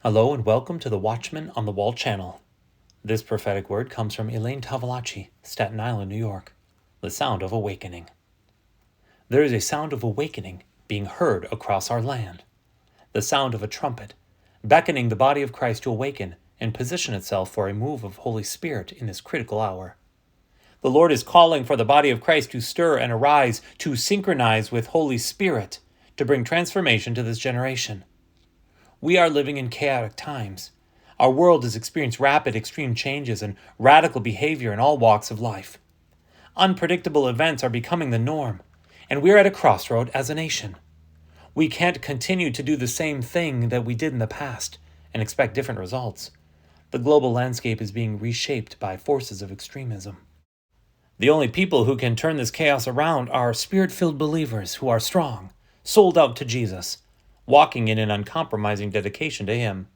Hello and welcome to the Watchmen on the Wall channel. This prophetic word comes from Elaine Tavolacci, Staten Island, New York. The sound of awakening. There is a sound of awakening being heard across our land. The sound of a trumpet, beckoning the body of Christ to awaken and position itself for a move of Holy Spirit in this critical hour. The Lord is calling for the body of Christ to stir and arise, to synchronize with Holy Spirit, to bring transformation to this generation. We are living in chaotic times. Our world has experienced rapid, extreme changes and radical behavior in all walks of life. Unpredictable events are becoming the norm, and we are at a crossroad as a nation. We can't continue to do the same thing that we did in the past and expect different results. The global landscape is being reshaped by forces of extremism. The only people who can turn this chaos around are Spirit-filled believers who are strong, sold out to Jesus, walking in an uncompromising dedication to Him.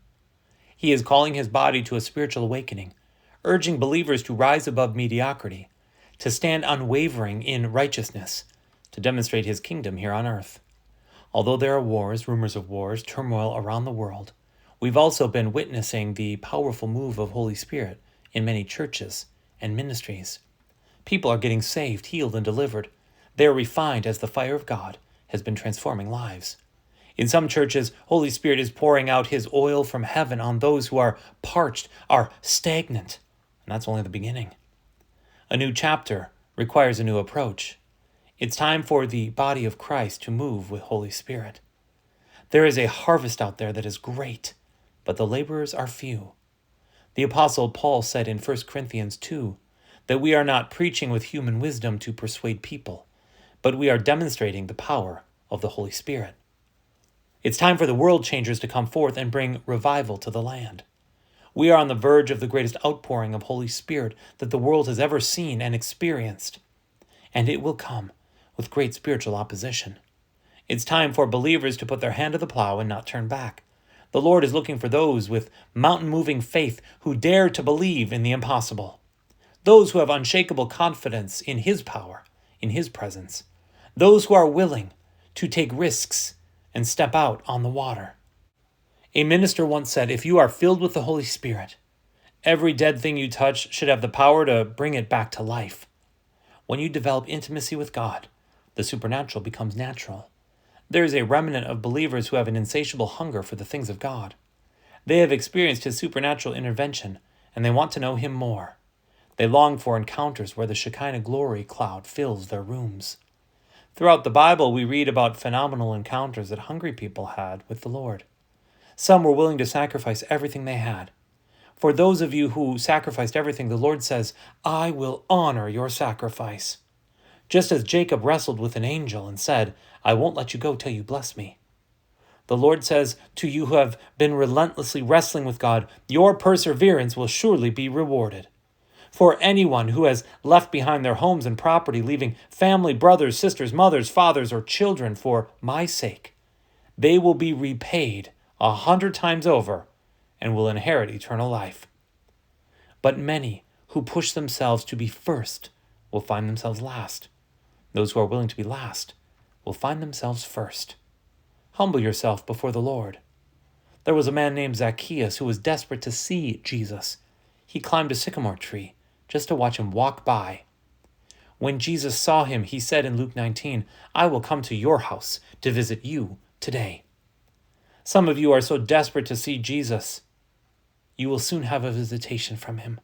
He is calling His body to a spiritual awakening, urging believers to rise above mediocrity, to stand unwavering in righteousness, to demonstrate His kingdom here on earth. Although there are wars, rumors of wars, turmoil around the world, we've also been witnessing the powerful move of Holy Spirit in many churches and ministries. People are getting saved, healed, and delivered. They are refined as the fire of God has been transforming lives. In some churches, Holy Spirit is pouring out His oil from heaven on those who are parched, are stagnant. And that's only the beginning. A new chapter requires a new approach. It's time for the body of Christ to move with Holy Spirit. There is a harvest out there that is great, but the laborers are few. The Apostle Paul said in 1 Corinthians 2 that we are not preaching with human wisdom to persuade people, but we are demonstrating the power of the Holy Spirit. It's time for the world changers to come forth and bring revival to the land. We are on the verge of the greatest outpouring of Holy Spirit that the world has ever seen and experienced, and it will come with great spiritual opposition. It's time for believers to put their hand to the plow and not turn back. The Lord is looking for those with mountain-moving faith who dare to believe in the impossible. Those who have unshakable confidence in His power, in His presence. Those who are willing to take risks and step out on the water. A minister once said, if you are filled with the Holy Spirit, every dead thing you touch should have the power to bring it back to life. When you develop intimacy with God, the supernatural becomes natural. There is a remnant of believers who have an insatiable hunger for the things of God. They have experienced His supernatural intervention, and they want to know Him more. They long for encounters where the Shekinah glory cloud fills their rooms. Throughout the Bible, we read about phenomenal encounters that hungry people had with the Lord. Some were willing to sacrifice everything they had. For those of you who sacrificed everything, the Lord says, I will honor your sacrifice. Just as Jacob wrestled with an angel and said, I won't let you go till you bless me. The Lord says to you who have been relentlessly wrestling with God, your perseverance will surely be rewarded. For anyone who has left behind their homes and property, leaving family, brothers, sisters, mothers, fathers, or children for my sake, they will be repaid 100 times over and will inherit eternal life. But many who push themselves to be first will find themselves last. Those who are willing to be last will find themselves first. Humble yourself before the Lord. There was a man named Zacchaeus who was desperate to see Jesus. He climbed a sycamore tree just to watch Him walk by. When Jesus saw him, He said in Luke 19, I will come to your house to visit you today. Some of you are so desperate to see Jesus, you will soon have a visitation from Him.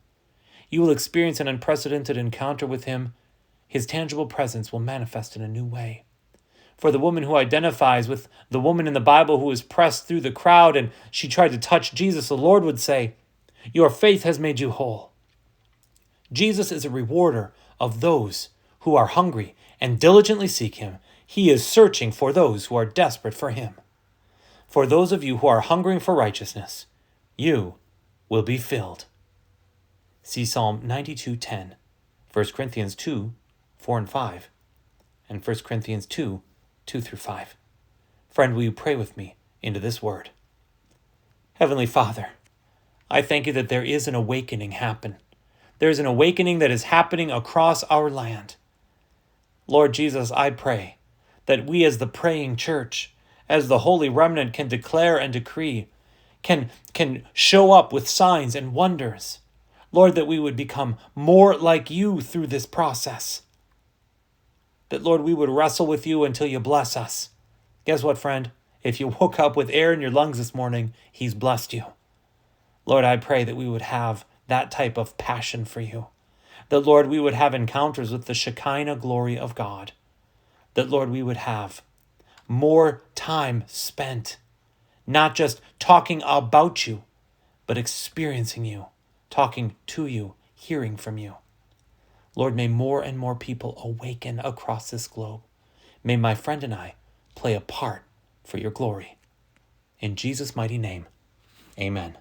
You will experience an unprecedented encounter with Him. His tangible presence will manifest in a new way. For the woman who identifies with the woman in the Bible who was pressed through the crowd and she tried to touch Jesus, the Lord would say, your faith has made you whole. Jesus is a rewarder of those who are hungry and diligently seek Him. He is searching for those who are desperate for Him. For those of you who are hungering for righteousness, you will be filled. See Psalm 92:10, 1 Corinthians 2, 4 and 5, and 1 Corinthians 2, 2 through 5. Friend, will you pray with me into this word? Heavenly Father, I thank You that there is an awakening happen. There is an awakening that is happening across our land. Lord Jesus, I pray that we as the praying church, as the holy remnant, can declare and decree can show up with signs and wonders. Lord, that we would become more like you through this process. That, Lord, we would wrestle with you until you bless us. Guess what, friend? If you woke up with air in your lungs this morning, he's blessed you. Lord, I pray that we would have that type of passion for you. That, Lord, we would have encounters with the Shekinah glory of God. That, Lord, we would have more time spent, not just talking about you, but experiencing you, talking to you, hearing from you. Lord, may more and more people awaken across this globe. May my friend and I play a part for your glory. In Jesus' mighty name, amen.